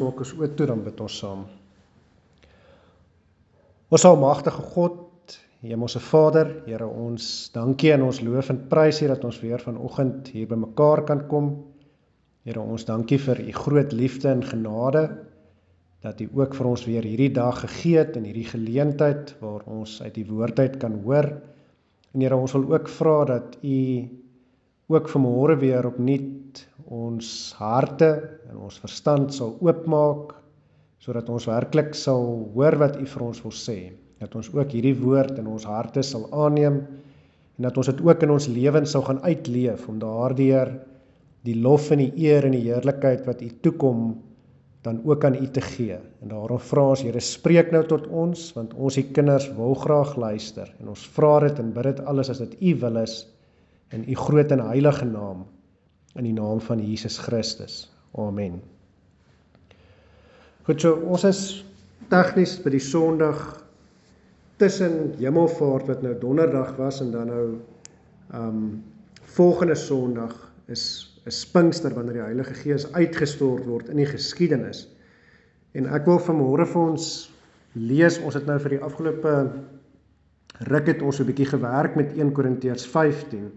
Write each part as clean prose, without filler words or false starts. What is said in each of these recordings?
Maak ons oë toe, dan bid ons saam. Ons almagtige God, Hemelse Vader, Here, ons dankie en ons loof en prys hier dat ons weer vanoggend hier by mekaar kan kom. Here, ons dankie vir u groot liefde en genade, dat u ook vir ons weer hierdie dag gegee het en hierdie geleentheid waar ons uit die woord uit kan hoor. En Here, ons wil ook vra dat u ook vanmôre weer opnuut ons harte en ons verstand sal oopmaak, sodat ons werklik sal hoor wat u vir ons wil sê. Dat ons ook hierdie woord in ons harte sal aanneem, en dat ons dit ook in ons lewens sal gaan uitleef, om daardeur die lof en die eer en die heerlikheid wat u toekom, dan ook aan u te gee. En daarom vra ons, Here, spreek nou tot ons, want ons die kinders wil graag luister, en ons vra dit en bid dit alles as dit u wil is, in u groot en heilige naam, in die naam van Jesus Christus. Amen. Goed, so ons is tegnies by die Sondag tussen Hemelvaart, wat nou donderdag was, en dan nou volgende Sondag is Pinkster, wanneer die Heilige Gees uitgestort word in die geskiedenis. En ek wil vanmôre vir ons lees, ons het nou vir die afgelope ruk het ons 'n bietjie gewerk met 1 Korintiërs 15,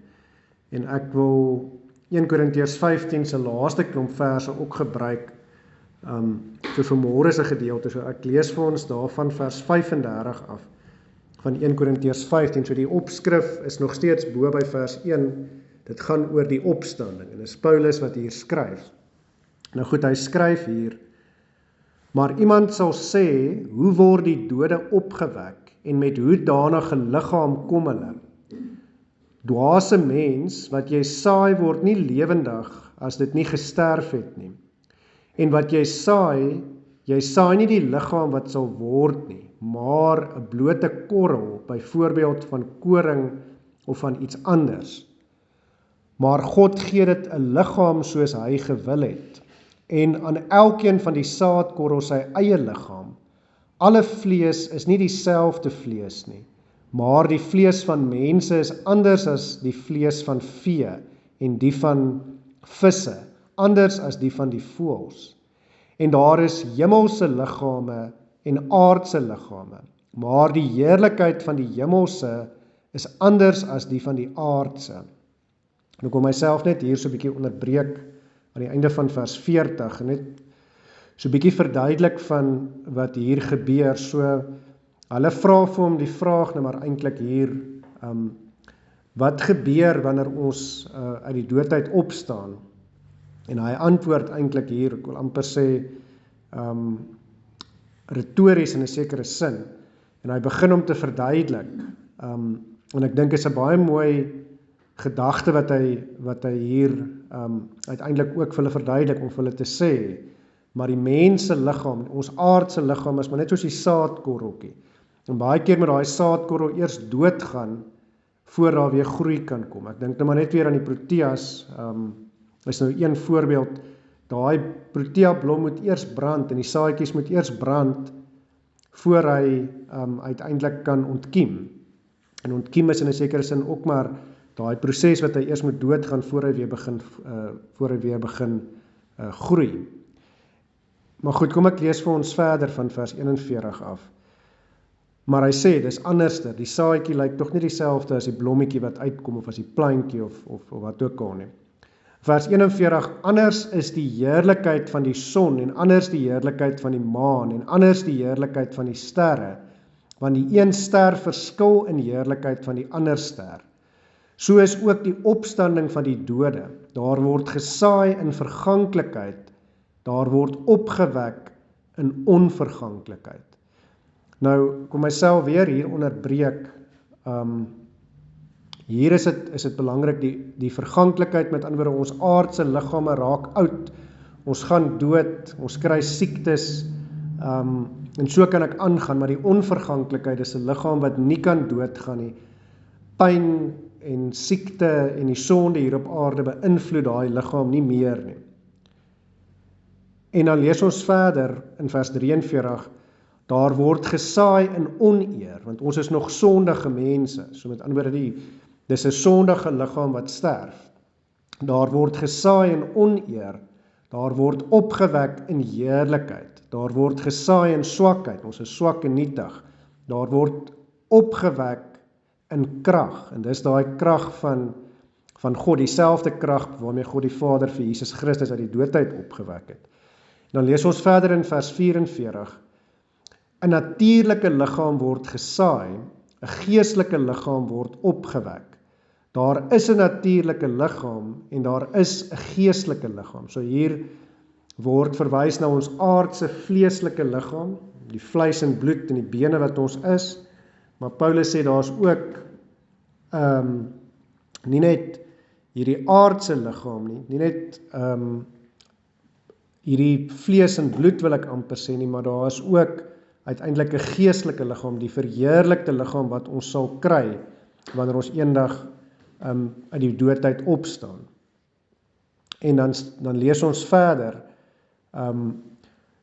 en ek wil 1 Korintiërs 15 se laaste klomp verse ook gebruik, so vanmôre se gedeelte, so ek lees vir ons daarvan vers 35 af, van 1 Korintiërs 15, so die opskrif is nog steeds bo by vers 1, dit gaan oor die opstanding, en dit is Paulus wat hier skryf. Nou goed, hy skryf hier, maar iemand sal sê, hoe word die dode opgewek, en met hoedanige liggaam kom hulle? Dwaase mens, wat jy saai word nie lewendig, as dit nie gesterf het nie. En wat jy saai nie die liggaam wat sal word nie, maar 'n blote korrel, byvoorbeeld van koring of van iets anders. Maar God gee dit 'n liggaam soos hy gewil het, en aan elkeen van die saadkorrel sy eie liggaam. Alle vlees is nie dieselfde vlees nie, maar die vlees van mense is anders as die vlees van vee, en die van visse, anders as die van die voëls. En daar is hemelse liggame en aardse liggame, maar die heerlikheid van die hemelse is anders as die van die aardse. En ek wil myself net hier so 'n bietjie onderbreek aan die einde van vers 40, en net so 'n bietjie verduidelik van wat hier gebeur. So, hulle vra vir hom die vraag, nou maar eintlik hier, wat gebeur wanneer ons uit die dood uit opstaan? En hy antwoord eintlik hier, ek wil amper sê, retories in 'n sekere sin, en hy begin om te verduidelik, en ek dink is 'n baie mooi gedagte wat hy hier uiteindelik ook vir hulle verduidelik, om vir hulle te sê, maar die mense liggaam, ons aardse liggaam is maar net soos die saadkorreltjie, en baie keer moet daai saadkorrel eers doodgaan, voor daar weer groei kan kom. Ek dink nou maar net weer aan die proteas, is nou een voorbeeld, daai protea blom moet eers brand, en die saadjies moet eers brand, voor hy uiteindelik kan ontkiem. En ontkiem is in 'n sekere sin ook maar daai proses wat hy eers moet doodgaan, voor hy weer begin groei. Maar goed, kom ek lees vir ons verder van vers 41 af. Maar hy sê, dis anderster, die saadjie lyk tog nie dieselfde as die blommetjie wat uitkom, of as die plantjie, of wat ook al nie. Vers 41, anders is die heerlikheid van die son, en anders die heerlikheid van die maan, en anders die heerlikheid van die sterre, want die een ster verskil in heerlikheid van die ander ster. So is ook die opstanding van die dode, daar word gesaai in verganklikheid, daar word opgewek in onverganklikheid. Nou, kom myself weer hier onderbreek, hier is dit belangrik, die verganklikheid, met ander woorde, ons aardse liggame raak oud, ons gaan dood, ons kry siektes, en so kan ek aangaan, maar die onverganklikheid is 'n liggaam wat nie kan doodgaan nie. Pyn en siekte en die sonde hier op aarde beïnvloed daai liggaam nie meer nie. En dan lees ons verder in vers 43, daar word gesaai in oneer, want ons is nog sondige mense, so met ander woorde, dis 'n sondige liggaam wat sterf. Daar word gesaai in oneer, Daar word opgewek in heerlikheid. Daar word gesaai in swakheid. Ons is swak en nietig. Daar word opgewek in krag. En dis daai krag van God, dieselfde krag waarmee God die Vader vir Jesus Christus uit die doodheid opgewek het. En dan lees ons verder in vers 44. 'n natuurlike liggaam word gesaai, 'n geestelike liggaam word opgewek. Daar is 'n natuurlike liggaam en daar is 'n geestelike liggaam. So hier word verwys na ons aardse vleeslike liggaam, die vleis en bloed en die bene wat ons is, maar Paulus sê daar's ook nie net hierdie aardse liggaam nie net hierdie vlees en bloed wil ek amper sê nie, maar daar is ook uiteindelik 'n geestelike liggaam, die verheerlikte liggaam wat ons sal kry wanneer ons eendag uit die doodheid opstaan. En dan lees ons verder,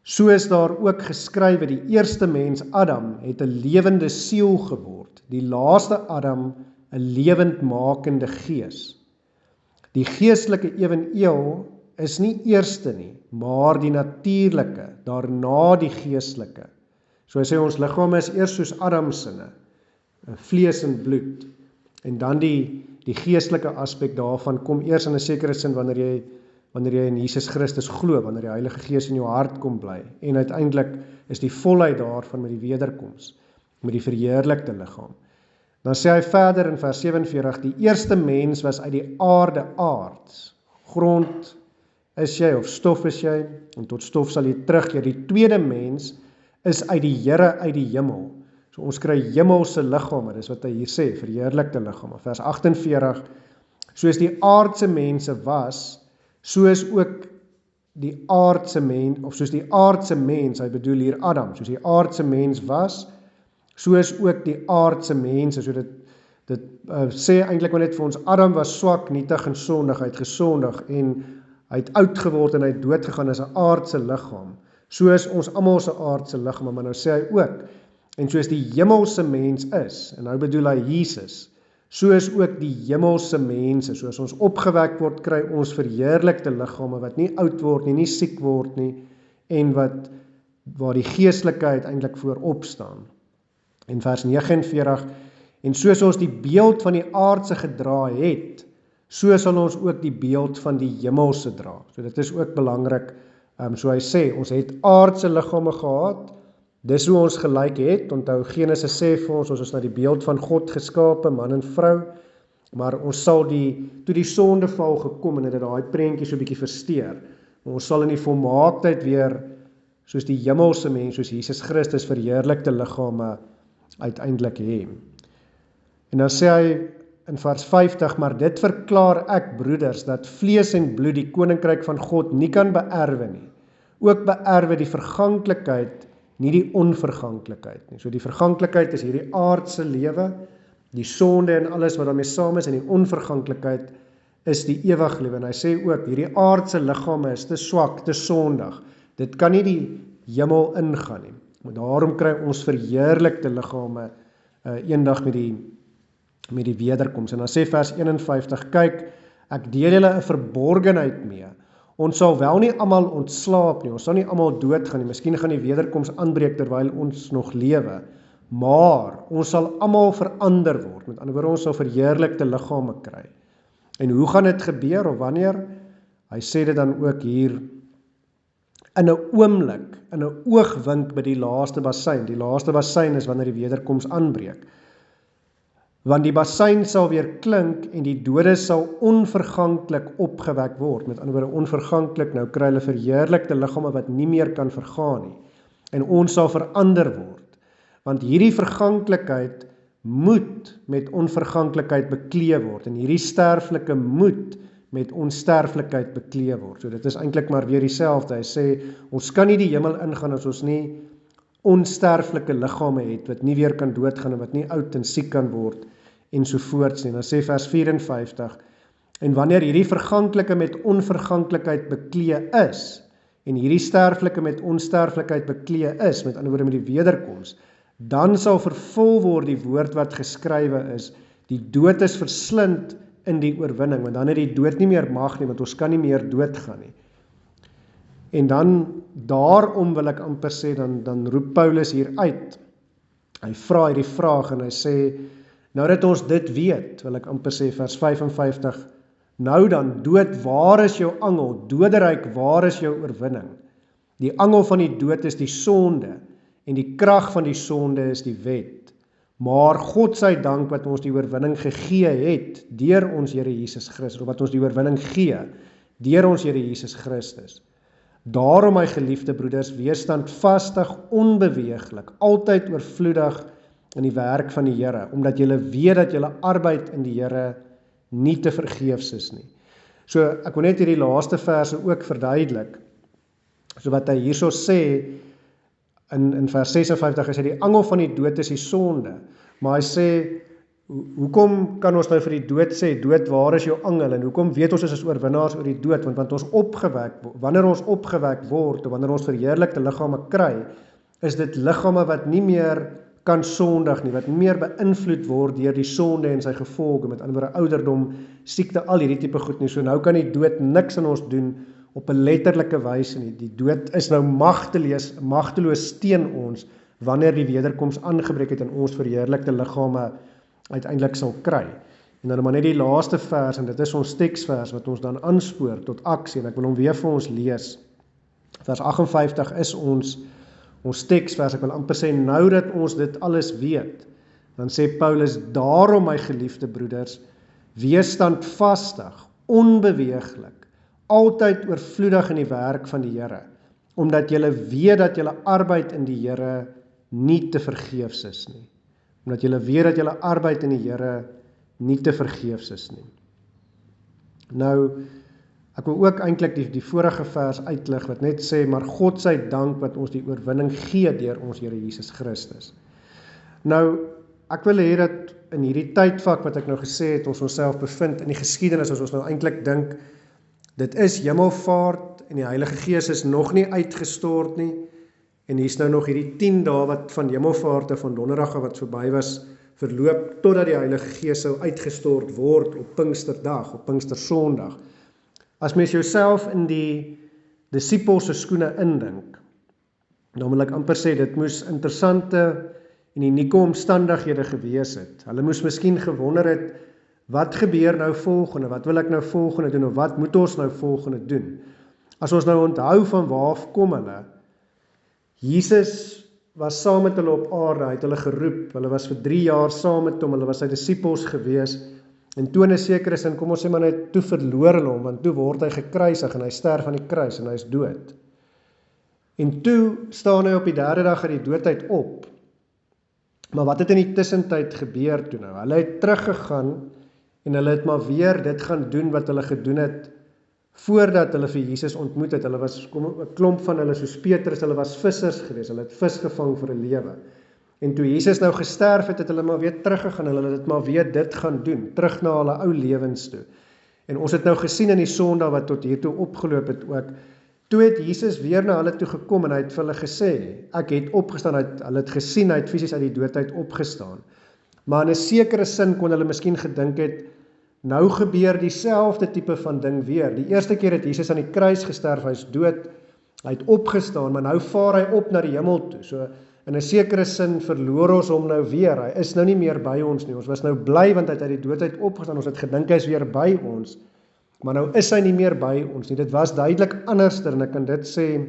so is daar ook geskrywe, die eerste mens Adam het 'n lewende siel geword, die laaste Adam 'n lewendmakende gees. Die geestelike eweneel is nie eerste nie, maar die natuurlike, daarna die geestelike. So hy sê ons liggame is eers soos Adam sinne, vlees en bloed, en dan die geestelike aspek daarvan kom eers in 'n sekere sin wanneer jy in Jesus Christus glo, wanneer die Heilige Gees in jou hart kom bly, en uiteindelik is die volheid daarvan met die wederkoms, met die verheerlikte liggaam. Dan sê hy verder in vers 47, die eerste mens was uit die aarde aards, grond is jy of stof is jy, en tot stof sal jy terugkeer. Die tweede mens is uit die Here uit die hemel. So ons kry hemelse liggame, dis wat hy hier sê, verheerlikte liggame. Vers 48, soos die aardse mense was, so is ook die aardse mens, of soos die aardse mens, hy bedoel hier Adam, soos die aardse mens was, so is ook die aardse mense. So dit sê eintlik maar net vir ons, Adam was swak, nietig en sondig, hy het gesondig en hy het oud geword en hy het dood gegaan as 'n aardse liggaam. So is ons almal se aardse liggame, maar nou sê hy ook, en soos die hemelse mens is, en nou bedoel hy Jesus, so is ook die hemelse mense, soos ons opgewek word, kry ons verheerlikte liggame, wat nie oud word nie siek word nie, en waar die geestelikheid eintlik voor opstaan. En vers 49, en soos ons die beeld van die aardse gedra het, so sal ons ook die beeld van die hemelse dra. So dit is ook belangrik, so hy sê, ons het aardse liggame gehad, dis hoe ons gelyk het, onthou Genesis sê vir ons is na die beeld van God geskape, man en vrou, maar ons sal toe die sondeval gekom en het daai prentjie so 'n bietjie versteur, ons sal in die volmaaktheid weer, soos die hemelse mens, soos Jesus Christus verheerlikte liggame uiteindelik hê. En dan sê hy in vers 50, maar dit verklaar ek, broeders, dat vlees en bloed die koninkryk van God nie kan beerwe nie. Ook beerwe die verganklikheid, nie die onverganklikheid nie. So die verganklikheid is hierdie aardse lewe, die sonde en alles wat daarmee saam is, en die onverganklikheid is die ewige lewe. En hy sê ook, hierdie aardse liggame is te swak, te sondig. Dit kan nie die hemel ingaan nie. Maar daarom kry ons verheerlikte liggame eendag met die wederkoms. En dan sê vers 51, kyk, ek deel julle 'n verborgenheid mee. Ons sal wel nie almal ontslaap nie, ons sal nie almal doodgaan nie, miskien gaan die wederkoms aanbreek terwyl ons nog lewe, maar ons sal almal verander word, met ander woorde ons sal verheerlikte liggame kry. En hoe gaan dit gebeur, of wanneer? Hy sê dit dan ook hier, in 'n oomblik, in 'n oogwink by die laaste bassein. Die laaste bassein is wanneer die wederkoms aanbreek. Want die bassein sal weer klink en die dode sal onverganklik opgewek word. Met ander woorde onverganklik, nou kry hulle verheerlikte liggame wat nie meer kan vergaan nie. En ons sal verander word. Want hierdie verganklikheid moet met onverganklikheid bekleë word. En hierdie sterflike moet met onsterflikheid bekleë word. So dit is eintlik maar weer dieselfde. Hy sê, ons kan nie die hemel ingaan as ons nie onsterflike liggame het, wat nie weer kan doodgaan en wat nie oud en siek kan word, en sovoorts nie. Dan sê vers 54, en wanneer hierdie verganklike met onverganklikheid bekleë is, en hierdie sterflike met onsterflikheid bekleë is, met ander woorde met die wederkoms, dan sal vervul word die woord wat geskrywe is, die dood is verslind in die oorwinning, want dan het die dood nie meer mag nie, want ons kan nie meer doodgaan nie. En dan, daarom wil ek amper sê, dan roep Paulus hier uit. Hy vra hierdie vraag en hy sê, nou dat ons dit weet, wil ek amper sê, vers 55, nou dan, dood, waar is jou angel? Doderyk, waar is jou oorwinning? Die angel van die dood is die sonde, en die krag van die sonde is die wet. Maar God sy dank wat ons die oorwinning gegee het, deur ons Here Jesus Christus, of wat ons die oorwinning gee, deur ons Here Jesus Christus. Daarom, my geliefde broeders, wees standvastig, onbeweeglik, altyd oorvloedig in die werk van die Here, omdat julle weet dat julle arbeid in die Here nie te vergeefs is nie. So, ek wil net hierdie laaste verse ook verduidelik. So wat hy hierso sê, in vers 56, hy sê, die angel van die dood is die sonde. Maar hy sê, hoekom kan ons nou vir die dood sê, dood, waar is jou angel? En hoekom weet ons is oorwinnaars oor die dood? Want ons wanneer ons opgewek word, of wanneer ons verheerlikte liggame kry, is dit liggame wat nie meer kan sondig nie, wat nie meer beïnvloed word deur die sonde en sy gevolge, met ander woorde ouderdom, siekte, al hierdie tipe goed nie. So nou kan die dood niks aan ons doen op 'n letterlike wyse nie. Die dood is nou magteloos teen ons, wanneer die wederkoms aangebreek het en ons verheerlikte liggame uiteindelik sal kry. En dan maar net die laaste vers, en dit is ons teksvers wat ons dan aanspoor tot aksie, en ek wil hom weer vir ons lees. Vers 58 is ons teksvers, ek wil amper sê, nou dat ons dit alles weet, dan sê Paulus, daarom my geliefde broeders, wees standvastig, onbeweeglik, altyd oorvloedig in die werk van die Here, omdat julle weet dat julle arbeid in die Here nie te vergeefs is nie. Omdat julle weet dat julle arbeid in die Here nie te vergeefs is nie. Nou, ek wil ook eintlik die vorige vers uitlig wat net sê, maar God sy dank wat ons die oorwinning gee deur ons Here Jesus Christus. Nou, ek wil hê dat in hierdie tydvak wat ek nou gesê het, ons onsself bevind in die geskiedenis, as ons nou eintlik dink, dit is hemelvaart en die Heilige Gees is nog nie uitgestort nie, en hier is nou nog hierdie 10 dae wat van hemelvaarte van donderdag wat verby was, verloop, totdat die Heilige Gees sou uitgestort word op Pinksterdag, op Pinkstersondag. As mens jouself in die disippels se skoene indink, dan wil ek amper sê, dit moes interessante en unieke omstandighede gewees het. Hulle moes miskien gewonder het, wat gebeur nou volgende, wat wil ek nou volgende doen, of wat moet ons nou volgende doen? As ons nou onthou van waar kom hulle, Jesus was saam met hulle op aarde, hy het hulle geroep, hulle was vir 3 jaar saam met hom, hulle was sy disippels gewees, en toe in 'n sekere sin, kom ons sê maar net, toe verloor hulle hom, want toe word hy gekruisig, en hy sterf aan die kruis, en hy is dood. En toe staan hy op die 3de dag uit die doodheid op, maar wat het in die tussentyd gebeur toe nou? Hulle het teruggegaan, en hulle het maar weer dit gaan doen wat hulle gedoen het, voordat hulle vir Jesus ontmoet het. Hulle was, 'n klomp van hulle, soos Petrus, hulle was vissers geweest, hulle het vis gevang vir 'n lewe. En toe Jesus nou gesterf het, het hulle maar weer teruggegaan, hulle het maar weer dit gaan doen, terug na hulle ou lewens toe. En ons het nou gesien in die Sondag wat tot hiertoe opgeloop het ook, toe het Jesus weer na hulle toe gekom en hy het vir hulle gesê, ek het opgestaan, hulle het gesien, hy het fisies uit die doodheid opgestaan. Maar in 'n sekere sin kon hulle miskien gedink het, nou gebeur dieselfde tipe van ding weer. Die eerste keer het Jesus aan die kruis gesterf, hy is dood, hy het opgestaan, maar nou vaar hy op na die hemel toe. So in 'n sekere sin verloor ons hom nou weer. Hy is nou nie meer by ons nie. Ons was nou bly want hy het uit die doodheid opgestaan. Ons het gedink hy is weer by ons. Maar nou is hy nie meer by ons nie. Dit was duidelik anderster, en ek kan dit sê,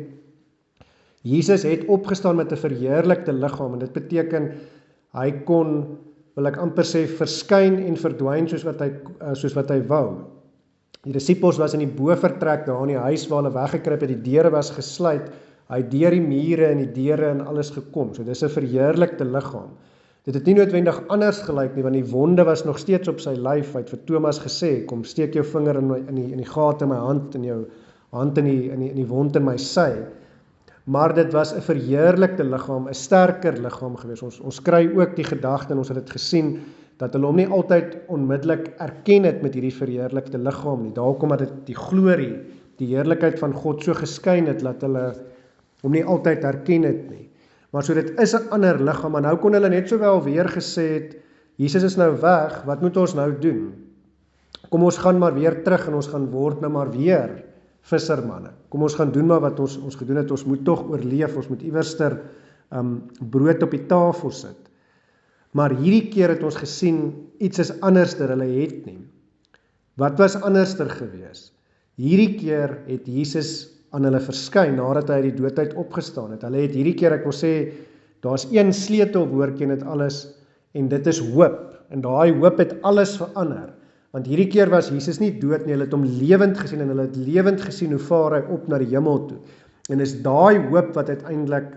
Jesus het opgestaan met 'n verheerlikte liggaam, en dit beteken hy kon, wil ek amper sê, verskyn en verdwyn soos wat hy wou. Die disippels was in die bovertrek daar in die huis waar hulle weggekruip het, die deure was gesluit, hy het deur die mure en die deure en alles gekom. So dis 'n verheerlikte liggaam. Dit het nie noodwendig anders gelyk nie, want die wonde was nog steeds op sy lyf. Hy het vir Thomas gesê, kom steek jou vinger in die gat in my hand, en jou hand in die wond in my sy. Maar dit was 'n verheerlikte liggaam, 'n sterker liggaam gewees. Ons kry ook die gedagte, en ons het dit gesien, dat hulle hom nie altyd onmiddellik erken het met hierdie verheerlikte liggaam nie. Daar kom dat die glorie, die heerlikheid van God so geskyn het, dat hulle hom nie altyd herken het nie. Maar so dit is 'n ander liggaam, maar nou kon hulle net sowel weer gesê het, Jesus is nou weg, wat moet ons nou doen? Kom ons gaan maar weer terug, en ons gaan word nou maar weer vissermanne. Kom ons gaan doen maar wat ons gedoen het, ons moet tog oorleef, ons moet iewerster brood op die tafel sit. Maar hierdie keer het ons gesien, iets is anderster, hulle het nie. Wat was anderster gewees? Hierdie keer het Jesus aan hulle verskyn, nadat hy uit die dood uit opgestaan het. Hulle het hierdie keer, ek wil sê, daar's een sleutelwoordjie in dit alles, en dit is hoop. En daai hoop het alles verander. Want hierdie keer was Jesus nie dood nie, hulle het hom lewend gesien, en hulle het lewend gesien hoe vaar hy op na die hemel toe. En is daai hoop wat uiteindelik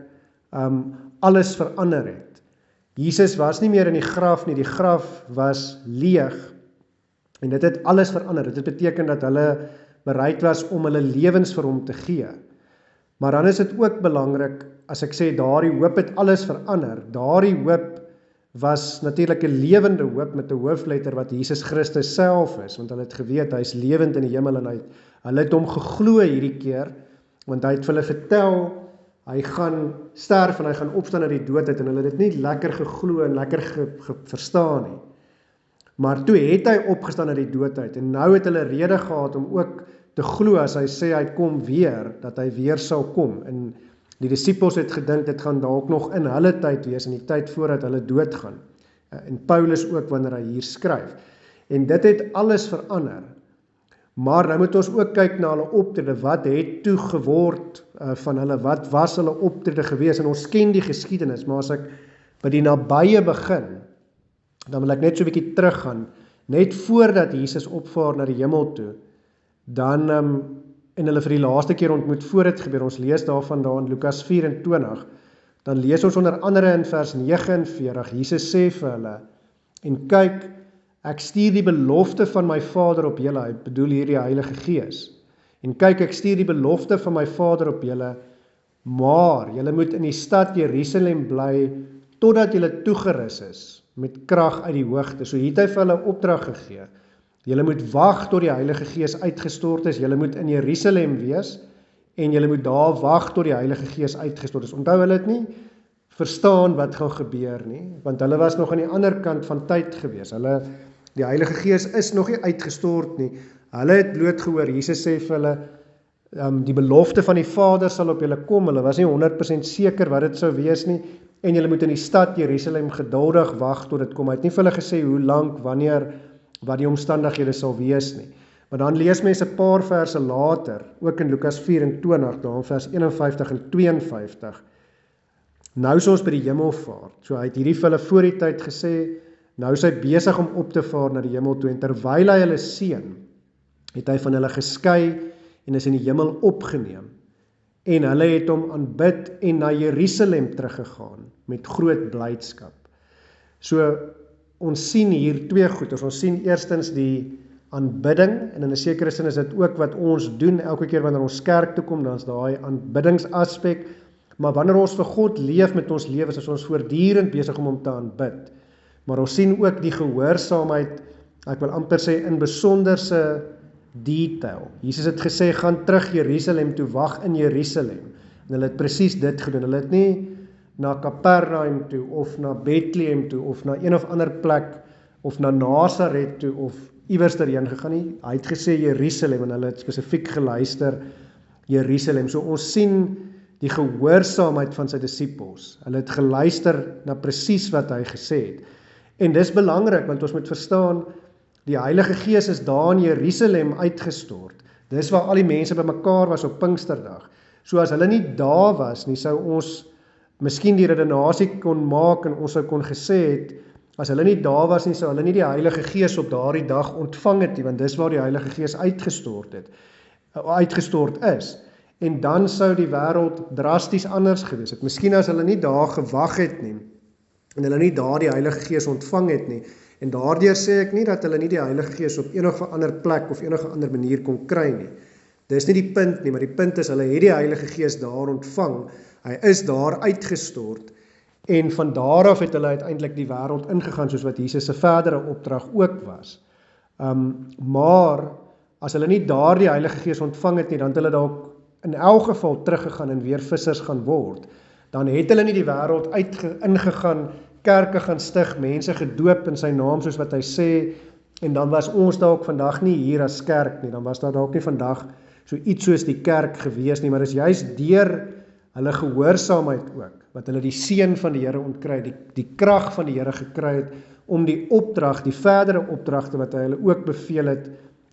alles verander het. Jesus was nie meer in die graf nie, die graf was leeg, en dit het alles verander. Dit beteken dat hulle bereid was om hulle lewens vir hom te gee. Maar dan is dit ook belangrik, as ek sê, daardie hoop het alles verander. Daardie hoop was natuurlik 'n lewende hoop met 'n hoofletter wat Jesus Christus self is, want hulle het geweet, hy is lewend in die hemel, en hulle het hom geglo hierdie keer, want hy het vir hulle vertel, hy gaan sterf en hy gaan opstaan uit die dood uit, en hulle het dit nie lekker geglo en lekker verstaan nie. Maar toe het hy opgestaan uit die dood uit, en nou het hulle rede gehad om ook te glo as hy sê hy kom weer, dat hy weer sal kom. En die disippels het gedink, dit gaan dalk nog in hulle tyd wees, in die tyd voordat hulle doodgaan. En Paulus ook wanneer hy hier skryf. En dit het alles verander. Maar nou moet ons ook kyk na hulle optrede, wat het toe geword van hulle, wat was hulle optrede gewees, en ons ken die geskiedenis, maar as ek by die nabye begin, dan wil ek net so 'n bietjie teruggaan, net voordat Jesus opvaar na die hemel toe, dan, en hulle vir die laaste keer ontmoet voor dit gebeur, ons lees daarvan daar in Lukas 24, dan lees ons onder andere in vers 49, Jesus sê vir hulle, en kyk, ek stuur die belofte van my Vader op julle, hy bedoel hier die Heilige Gees, en kyk, ek stuur die belofte van my Vader op julle, maar julle moet in die stad Jerusalem bly, totdat julle toegerus is, met krag uit die hoogte. So hier het hy vir hulle opdrag gegee. Julle moet wag tot die Heilige Gees uitgestort is, julle moet in Jerusalem wees, en julle moet daar wag tot die Heilige Gees uitgestort is. Onthou, hulle het nie verstaan wat gaan gebeur nie, want hulle was nog aan die ander kant van tyd gewees. Die Heilige Gees is nog nie uitgestort nie. Hulle het bloot gehoor, Jesus sê vir hulle, die belofte van die Vader sal op julle kom, hulle was nie 100% seker wat dit sou wees nie, en julle moet in die stad Jerusalem geduldig wag tot dit kom. Hy het nie vir hulle gesê hoe lank, wanneer, wat die omstandighede sal wees nie. Maar dan lees mense 'n paar verse later, ook in Lukas 24, daar in vers 51 en 52, nou is ons by die hemelvaart. So hy het hierdie vir hulle voor die tyd gesê, nou is hy besig om op te vaar na die hemel toe, en terwyl hy hulle seën, het hy van hulle geskei en is in die hemel opgeneem. En hulle het hom aanbid en na Jerusalem teruggegaan met groot blydskap. So ons sien hier twee goeders. Ons sien eerstens die aanbidding, en in 'n sekere sin is dit ook wat ons doen elke keer wanneer ons kerk toe kom, dan is daai aanbiddingsaspek. Maar wanneer ons vir God leef met ons lewens, is ons voortdurend besig om hom te aanbid. Maar ons sien ook die gehoorsaamheid, ek wil amper sê in besonderse detail. Jesus het gesê, gaan terug Jerusalem toe, wag in Jerusalem. En hulle het presies dit gedoen. Hulle het nie na Kapernaum toe, of na Bethlehem toe, of na een of ander plek, of na Nazareth toe, of iewers daarheen gegaan nie. Hy het gesê Jerusalem, en hulle het spesifiek geluister Jerusalem. So ons sien die gehoorsaamheid van sy disippels. Hulle het geluister na presies wat hy gesê het. En dis belangrik, want ons moet verstaan, die Heilige Gees is daar in Jerusalem uitgestort. Dis waar al die mense bymekaar was op Pinksterdag. So as hulle nie daar was nie, sou ons miskien die redenasie kon maak, en ons sou kon gesê het, as hulle nie daar was nie, sou hulle nie die Heilige Gees op daardie dag ontvang het nie, want dis waar die Heilige Gees uitgestort is. En dan sou die wêreld drasties anders gewees het. Miskien as hulle nie daar gewag het nie, en hulle nie daar die Heilige Gees ontvang het nie, en daardeur sê ek nie dat hulle nie die Heilige Gees op enige ander plek of enige ander manier kon kry nie. Dis nie die punt nie, maar die punt is, hulle het die Heilige Gees daar ontvang, hy is daar uitgestort, en van daar af het hulle uiteindelik die wêreld ingegaan, soos wat Jesus se verdere opdrag ook was. Maar, as hulle nie daar die Heilige Gees ontvang het nie, dan het hulle dalk in elk geval teruggegaan en weer vissers gaan word. Dan het hulle nie die wêreld ingegaan, kerke gaan stig, mense gedoop in sy naam, soos wat hy sê, en dan was ons dalk vandag nie hier as kerk nie, dan was daar dalk nie vandag so iets soos die kerk gewees nie, maar is juist deur hulle gehoorsaamheid ook, wat hulle die seën van die Here ontkry, die krag van die Here gekry het, om die opdrag, die verdere opdragte wat hy hulle ook beveel het,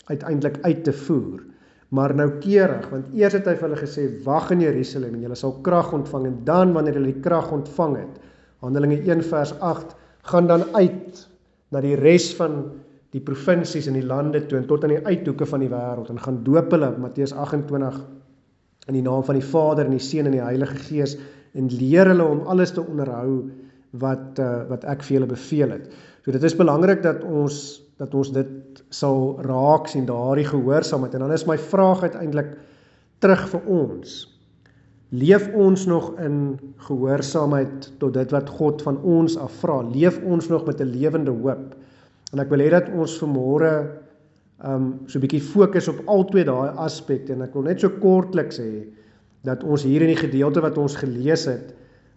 uiteindelik uit te voer. Maar noukeurig, want eers het hy vir hulle gesê, wag in Jerusalem en julle sal krag ontvang, en dan wanneer julle die krag ontvang het, Handelinge 1 vers 8, gaan dan uit na die res van die provinsies en die lande toe, en tot aan die uithoeke van die wêreld, en gaan doop hulle, Matteus 28, in die naam van die Vader en die Seun en die Heilige Gees, en leer hulle om alles te onderhou wat ek vir julle beveel het. So dit is belangrik dat ons dit sal raak sien, daardie gehoorsaamheid. En dan is my vraag uiteindelik terug vir ons. Leef ons nog in gehoorsaamheid tot dit wat God van ons afvra? Leef ons nog met 'n lewende hoop? En ek wil hê dat ons vanmôre so 'n bietjie fokus op al twee daai aspekte, en ek wil net so kortliks sê dat ons hier in die gedeelte wat ons gelees het,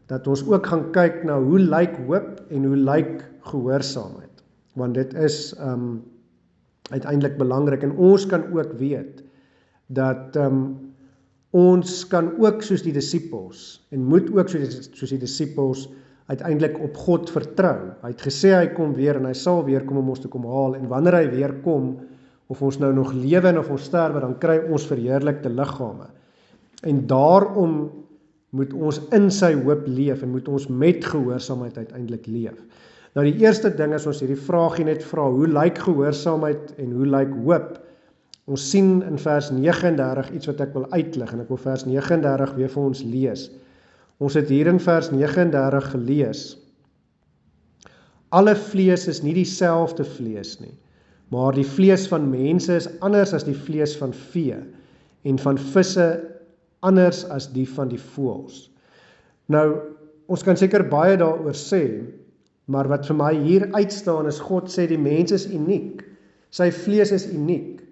dat ons ook gaan kyk na hoe lyk hoop en hoe lyk gehoorsaamheid. Want dit is uiteindelik belangrik, en ons kan ook weet dat ons kan ook soos die disippels, en moet ook soos die disippels uiteindelik op God vertrou. Hy het gesê hy kom weer, en hy sal weer kom om ons te kom haal, en wanneer hy weer kom, of ons nou nog lewe en of ons sterwe, dan kry ons verheerlikte liggame. En daarom moet ons in sy hoop leef, en moet ons met gehoorsaamheid uiteindelik leef. Nou die eerste ding is ons hierdie vraagie net vra, hoe lyk gehoorsaamheid en hoe lyk hoop? Ons sien in vers 39 iets wat ek wil uitlig, en ek wil vers 39 weer vir ons lees. Ons het hier in vers 39 gelees, alle vlees is nie dieselfde vlees nie, maar die vlees van mense is anders as die vlees van vee, en van visse anders as die van die voëls. Nou, ons kan seker baie daaroor sê, maar wat vir my hier uitstaan is, God sê die mens is uniek, sy vlees is uniek,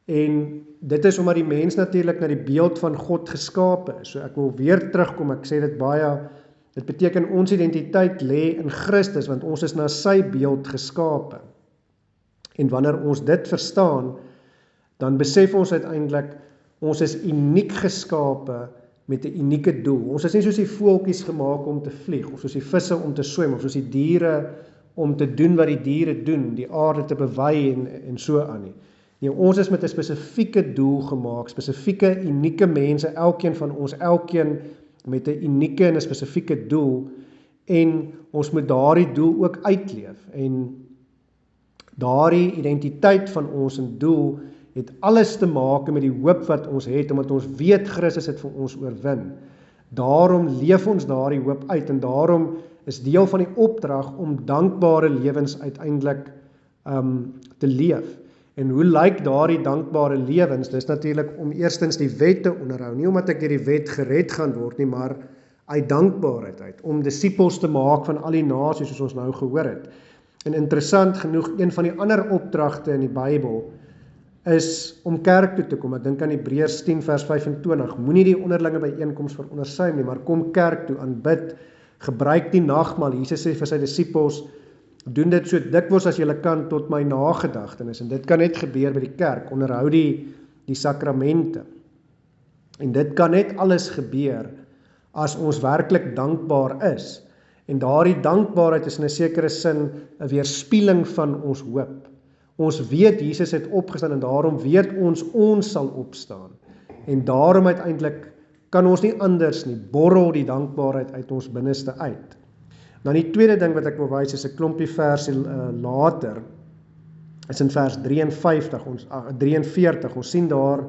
en dit is omdat die mens natuurlik na die beeld van God geskape is. So ek wil weer terugkom, ek sê dit baie, dit beteken ons identiteit lê in Christus, want ons is na sy beeld geskape. En wanneer ons dit verstaan, dan besef ons uiteindelik, ons is uniek geskape met 'n unieke doel. Ons is nie soos die voeltjies gemaak om te vlieg, of soos die visse om te swem, of soos die diere om te doen wat die diere doen, die aarde te bewy en so aan nie. Nee, ons is met 'n spesifieke doel gemaak, spesifieke, unieke mense, elkeen van ons, elkeen met 'n unieke en 'n spesifieke doel, en ons moet daardie doel ook uitleef, en daardie identiteit van ons en doel het alles te maak met die hoop wat ons het, omdat ons weet Christus het vir ons oorwin. Daarom leef ons daardie hoop uit, en daarom is deel van die opdrag om dankbare lewens uiteindelik te leef. En hoe lyk daardie dankbare lewens? Dis natuurlik om eerstens die wet te onderhou, nie omdat ek deur die wet gered gaan word nie, maar uit dankbaarheid uit, om disippels te maak van al die nasies, soos ons nou gehoor het. En interessant genoeg, een van die ander opdragte in die Bybel is om kerk toe te kom. Ek dink aan Hebreërs 10 vers 25, moenie die onderlinge byeenkoms verondersuim nie, maar kom kerk toe, aanbid, gebruik die nagmaal. Jesus sê vir sy disippels, doen dit so dikwels as julle kan tot my nagedagtenis, en dit kan net gebeur by die kerk, onderhou die sakramente. En dit kan net alles gebeur as ons werklik dankbaar is. En daardie dankbaarheid is in 'n sekere sin 'n weerspieëling van ons hoop. Ons weet Jesus het opgestaan, en daarom weet ons sal opstaan. En daarom uiteindelik kan ons nie anders nie, borrel die dankbaarheid uit ons binneste uit. Dan die tweede ding wat ek wil wys is 'n klompie verse later, is in vers 43, ons sien daar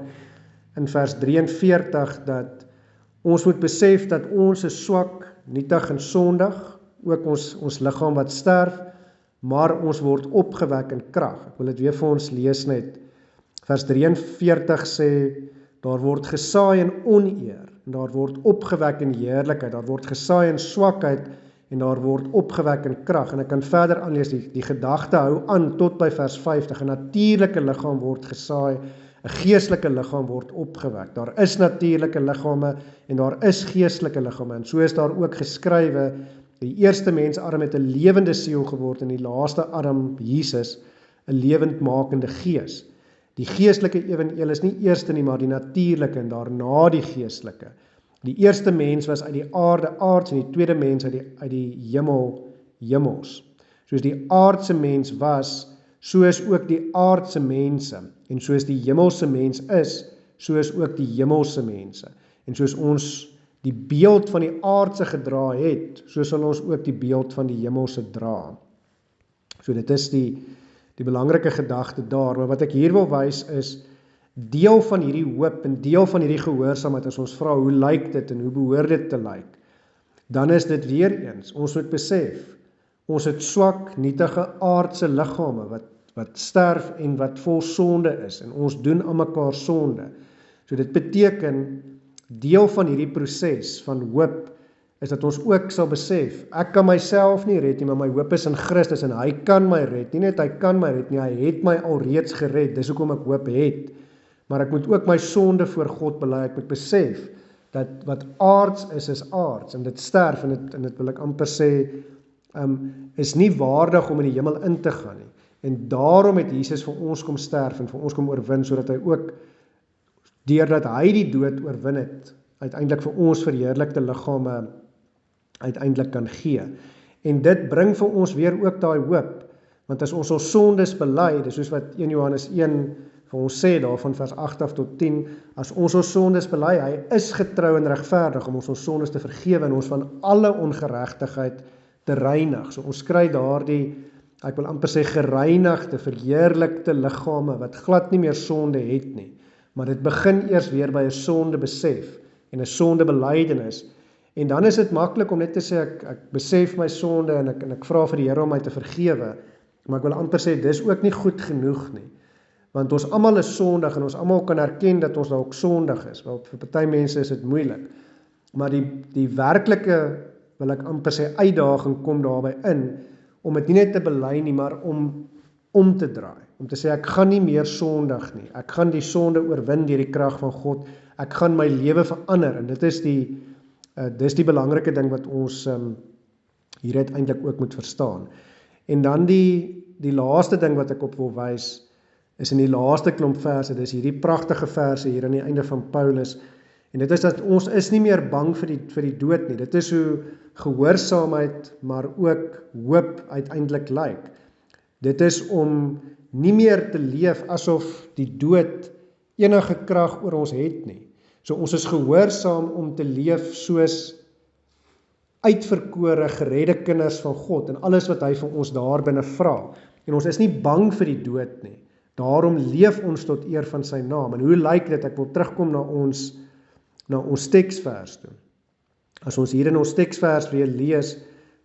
in vers 43 dat ons moet besef dat ons is swak, nietig en sondig, ook ons liggaam wat sterf, maar ons word opgewek in krag. Ek wil dit weer vir ons lees net. Vers 43 sê, daar word gesaai in oneer, en daar word opgewek in heerlikheid, daar word gesaai in swakheid, en daar word opgewek in krag. En ek kan verder aanlees, die gedagte hou aan tot by vers 50, 'n natuurlike liggaam word gesaai, 'n geestelike liggaam word opgewek. Daar is natuurlike liggame, en daar is geestelike liggame, en so is daar ook geskrywe, die eerste mens Adam het 'n lewende siel geword, en die laaste Adam, Jesus, 'n lewendmakende gees. Die geestelike eweneel is nie eerste nie, maar die natuurlike en daarna die geestelike. Die eerste mens was uit die aarde aards en die tweede mens uit die hemel hemels. Soos die aardse mens was, so is ook die aardse mense. En soos die hemelse mens is, so is ook die hemelse mense. En soos ons die beeld van die aardse gedra het, so sal ons ook die beeld van die hemelse dra. So dit is die belangrike gedagte daar, maar wat ek hier wil wys is, deel van hierdie hoop en deel van hierdie gehoorsaamheid, as ons vra, hoe lyk dit en hoe behoort dit te lyk, dan is dit weer eens, ons moet besef, ons het swak, nietige aardse liggame, wat sterf en wat vol sonde is, en ons doen aan mekaar sonde. So dit beteken, deel van hierdie proses van hoop, is dat ons ook sal besef, ek kan myself nie red nie, maar my hoop is in Christus, en hy kan my red, nie net hy kan my red nie, hy het my alreeds gered, dis hoekom ek hoop het, maar ek moet ook my sonde voor God bely, ek moet besef, dat wat aards is aards, en dit sterf, en dit wil ek amper sê, is nie waardig om in die hemel in te gaan nie, en daarom het Jesus vir ons kom sterf, en vir ons kom oorwin, sodat hy ook, deurdat hy die dood oorwin het, uiteindelik vir ons verheerlikte liggame uiteindelik kan gee. En dit bring vir ons weer ook daai hoop, want as ons sondes bely, dis soos wat 1 Johannes 1 vir ons sê, daarvan vers 8 af tot 10, as ons sondes bely, hy is getrou en regverdig om ons sondes te vergewe en ons van alle ongeregtigheid te reinig. So ons kry daardie, ek wil amper sê gereinigde, verheerlikte liggame, wat glad nie meer sonde het nie. Maar dit begin eers weer by 'n sonde besef en 'n sonde belydenis. En dan is dit maklik om net te sê, ek besef my sonde en ek vra vir die Here om my te vergewe, maar ek wil amper sê, dis ook nie goed genoeg nie. Want ons almal is sondig en ons almal kan erken dat ons dalk sondig is. Wel, vir party mense is dit moeilik. Maar die werklike, wil ek amper sê, uitdaging kom daarby in, om dit nie net te bely nie, maar om te draai. Om te sê, ek gaan nie meer sondig nie. Ek gaan die sonde oorwin deur die krag van God. Ek gaan my lewe verander. En dit is die belangrike ding wat ons hier uiteindelik ook moet verstaan. En dan die laaste ding wat ek op wil wys, is in die laaste klomp verse, dis hierdie pragtige verse hier aan die einde van Paulus, en dit is dat ons is nie meer bang vir die dood nie. Dit is hoe gehoorsaamheid, maar ook hoop uiteindelik lyk. Dit is om nie meer te leef asof die dood enige krag oor ons het nie. So ons is gehoorsaam om te leef soos uitverkore, geredde kinders van God, en alles wat hy van ons daar binne vra. En ons is nie bang vir die dood nie. Daarom leef ons tot eer van sy naam. En hoe lyk dit? Ek wil terugkom na ons teksvers toe. As ons hier in ons teksvers weer lees,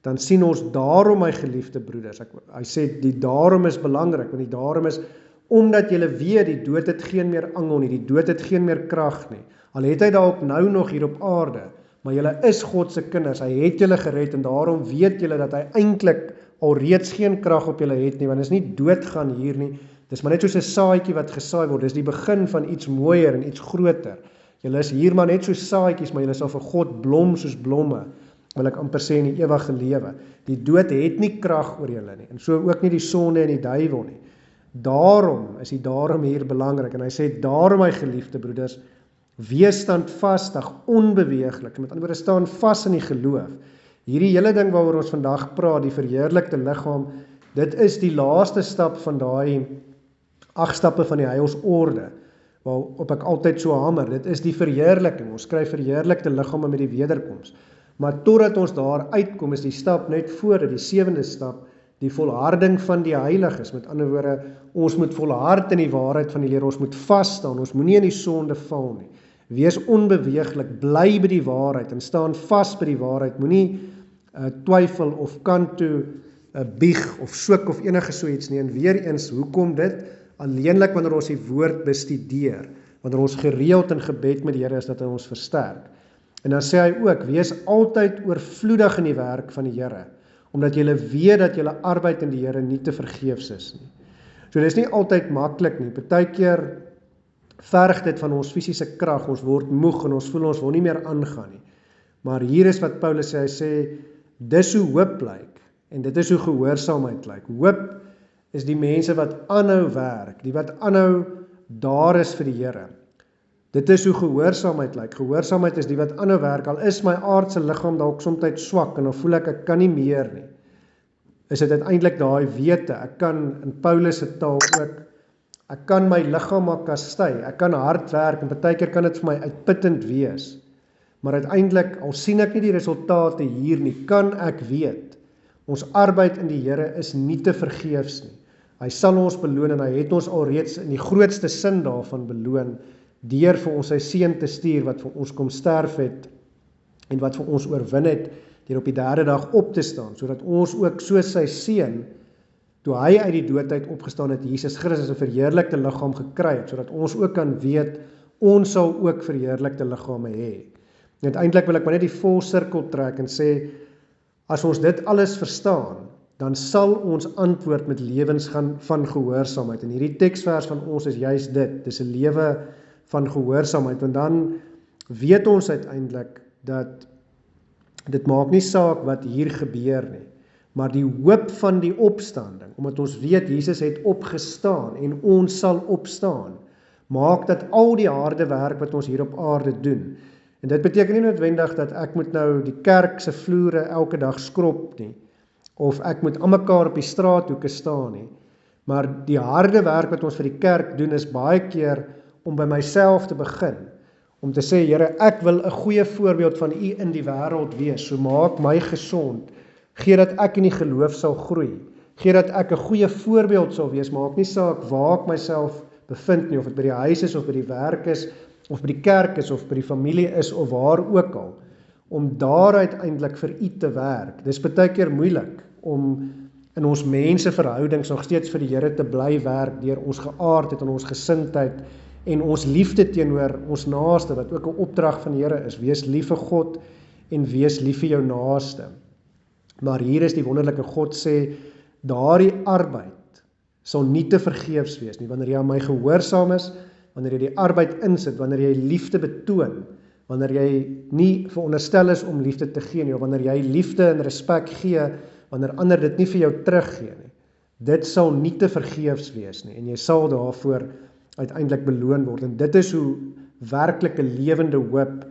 dan sien ons daarom, my geliefde broeders. Hy sê, die daarom is belangrik, want die daarom is, omdat julle weet, die dood het geen meer angel nie, die dood het geen meer krag nie. Al het hy dalk nou nog hier op aarde, maar julle is God se kinders, hy het julle gered, en daarom weet julle dat hy eintlik alreeds geen krag op julle het nie, want is nie doodgaan hier nie, dis maar net soos 'n saadjie wat gesaai word, dis die begin van iets mooier en iets groter. Julle is hier maar net soos saadjies, maar julle sal vir God blom soos blomme, wil ek amper sê in die ewige lewe. Die dood het nie krag oor julle nie, en so ook nie die sonde en die duiwel nie. Daarom is die daarom hier belangrik, en hy sê, daarom my geliefde broeders, wees standvastig, onbeweeglik, met ander woorde, staan vas in die geloof. Hierdie hele ding waaroor ons vandag praat, die verheerlikte liggaam, dit is die laaste stap van daai 8 stappe van die heilsorde, waarop ek altyd so hamer, dit is die verheerliking, ons kry verheerlikte liggame met die wederkoms, maar totdat ons daar uitkom, is die stap net voor, die 7de stap, die volharding van die heiliges, met ander woorde, ons moet volhard in die waarheid van die leer, ons moet vasstaan, ons moet nie in die sonde val nie, wees onbeweeglik, bly by die waarheid, en staan vas by die waarheid, moenie twyfel of kant toe bieg, of soek of enige so iets nie, en weer eens, hoekom dit? Alleenlik wanneer ons die woord bestudeer, wanneer ons gereeld in gebed met die Here is, dat hy ons versterk. En dan sê hy ook, wees altyd oorvloedig in die werk van die Here, omdat julle weet dat julle arbeid in die Here nie te vergeefs is nie. So dit is nie altyd maklik nie, partykeer verg dit van ons fisiese krag, ons word moeg en ons voel ons wil nie meer aangaan nie. Maar hier is wat Paulus sê, hy sê, dis hoe hoop lyk, en dit is hoe gehoorsaamheid lyk. Hoop is die mense wat aanhou werk, die wat aanhou daar is vir die Here. Dit is hoe gehoorsaamheid lyk. Gehoorsaamheid is die wat aanhou werk, al is my aardse liggaam dalk soms swak, en dan voel ek kan nie meer nie. Is dit uiteindelik daai wete, ek kan in Paulus se taal ook, ek kan my liggaam maar kastei, ek kan hard werk, en partykeer kan dit vir my uitputtend wees, maar uiteindelik, al sien ek nie die resultate hier nie, kan ek weet, ons arbeid in die Here is nie te vergeefs nie. Hy sal ons beloon, en hy het ons alreeds in die grootste sin daarvan beloon, deur vir ons sy seun te stuur, wat vir ons kom sterf het, en wat vir ons oorwin het, deur op die derde dag op te staan, sodat ons ook soos sy seun, toe hy uit die doodheid opgestaan het, Jesus Christus 'n verheerlikte liggaam gekry het, sodat ons ook kan weet, ons sal ook verheerlikte liggame hê. En uiteindelik wil ek maar net die vol sirkel trek en sê, as ons dit alles verstaan, dan sal ons antwoord met lewens van gehoorsaamheid. En hierdie teksvers van ons is juist dit, dis 'n lewe van gehoorsaamheid, want dan weet ons uiteindelik dat dit maak nie saak wat hier gebeur nie, maar die hoop van die opstanding, omdat ons weet Jesus het opgestaan en ons sal opstaan, maak dat al die harde werk wat ons hier op aarde doen, en dit beteken nie noodwendig dat ek moet nou die kerk se vloere elke dag skrob nie, of ek moet aan mekaar op die straathoeke staan nie, maar die harde werk wat ons vir die kerk doen is baie keer om by myself te begin, om te sê, Here, ek wil 'n goeie voorbeeld van U in die wêreld wees, so maak my gesond, gee dat ek in die geloof sal groei, gee dat ek 'n goeie voorbeeld sal wees, maak nie saak waar ek myself bevind nie, of dit by die huis is, of by die werk is, of by die kerk is, of by die familie is, of waar ook al, om daar uiteindelik vir U te werk. Dis baie keer moeilik, om in ons menseverhoudings nog steeds vir die Here te bly werk, deur ons geaardheid en ons gesindheid, en ons liefde teenoor ons naaste, wat ook 'n opdrag van die Here is, wees lief vir God, en wees lief vir jou naaste. Maar hier is die wonderlike God sê, daardie arbeid sal nie te vergeefs wees nie, wanneer jy aan my gehoorsaam is, wanneer jy die arbeid insit, wanneer jy liefde betoon, wanneer jy nie veronderstel is om liefde te gee nie, of wanneer jy liefde en respek gee, wanneer ander dit nie vir jou teruggee nie. Dit sal nie te vergeefs wees nie, en jy sal daarvoor uiteindelik beloon word, en dit is hoe werklike lewende hoop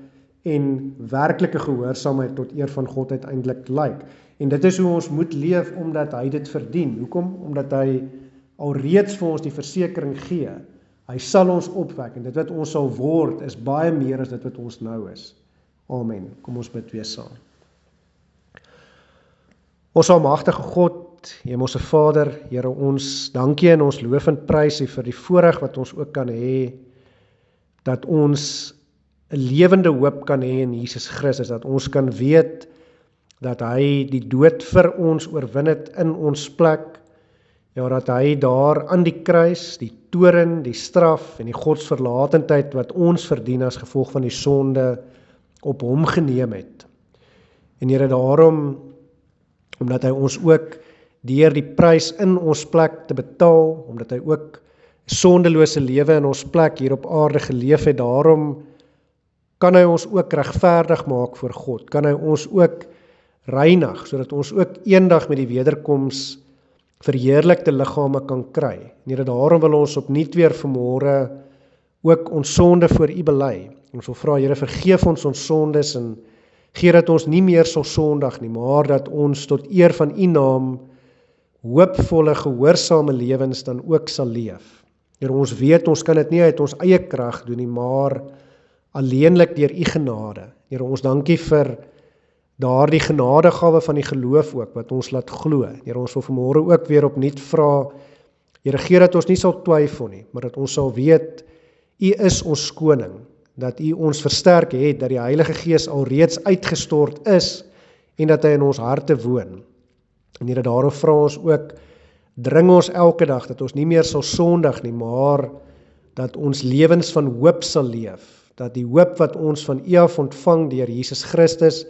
en werklike gehoorsaamheid tot eer van God uiteindelik lyk. En dit is hoe ons moet leef, omdat hy dit verdien. Hoekom? Omdat hy alreeds vir ons die versekering gee. Hy sal ons opwek, en dit wat ons sal word, is baie meer as dit wat ons nou is. Amen. Kom ons bid weer saam. Ons almagtige God, Hemelse Vader, Here, ons dankie en ons loof en prys U vir die voorreg wat ons ook kan hê, dat ons 'n lewende hoop kan hê in Jesus Christus, dat ons kan weet dat hy die dood vir ons oorwin het in ons plek, ja, dat hy daar aan die kruis, die toorn, die straf en die godsverlatendheid wat ons verdien as gevolg van die sonde, op hom geneem het. En Here, daarom, omdat hy ons ook deur die prys in ons plek te betaal, omdat hy ook sondelose lewe in ons plek hier op aarde geleef het, daarom kan hy ons ook regverdig maak voor God, kan hy ons ook reinig, sodat ons ook eendag met die wederkoms verheerlikte liggame kan kry. En Here, daarom wil ons opnuut weer vanmôre ook ons sonde voor U bely. Ons wil vra, Here, vergeef ons sondes, en gee dat ons nie meer sal sondig nie, maar dat ons tot eer van U naam hoopvolle, gehoorsame lewens dan ook sal leef. Here, ons weet, ons kan dit nie uit ons eie krag doen nie, maar alleenlik deur U genade. Here, ons dankie vir daardie genadegawe van die geloof ook, wat ons laat glo. Here, ons wil vanmôre ook weer opnuut vra, Here, gee dat ons nie sal twyfel nie, maar dat ons sal weet, U is ons koning, dat U ons versterk het, dat die Heilige Gees alreeds uitgestort is, en dat hy in ons harte woon. En Here, daarom vra ons ook, dring ons elke dag, dat ons nie meer sal sondig nie, maar dat ons lewens van hoop sal leef, dat die hoop wat ons van U af ontvang deur Jesus Christus,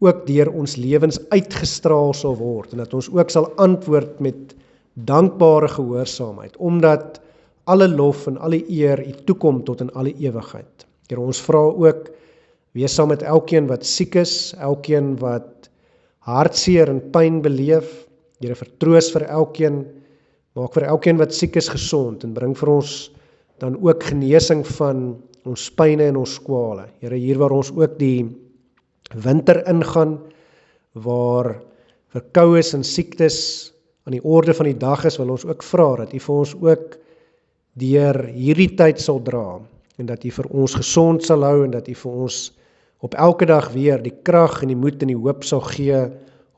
ook deur ons lewens uitgestraal sal word, en dat ons ook sal antwoord met dankbare gehoorsaamheid, omdat alle lof en alle eer U toekom tot in alle ewigheid. Here, ons vra ook, wees saam met elkeen wat siek is, elkeen wat hartseer en pyn beleef. Here, vertroos vir elkeen, maak vir elkeen wat siek is gesond, en bring vir ons dan ook genesing van ons pyne en ons kwale. Here, hier waar ons ook die winter ingaan, waar verkoues en siektes aan die orde van die dag is, wil ons ook vra dat U vir ons ook deur hierdie tyd sal dra, en dat U vir ons gesond sal hou, en dat U vir ons op elke dag weer die krag en die moed en die hoop sal gee,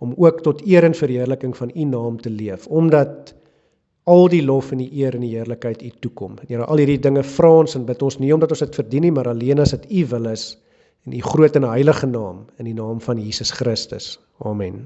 om ook tot eer en verheerliking van U naam te leef, omdat al die lof en die eer en die heerlikheid U toekom. Here, al hierdie dinge vra ons en bid ons nie omdat ons dit verdien nie, maar alleen as dit U wil is, in U groot en heilige naam, in die naam van Jesus Christus. Amen.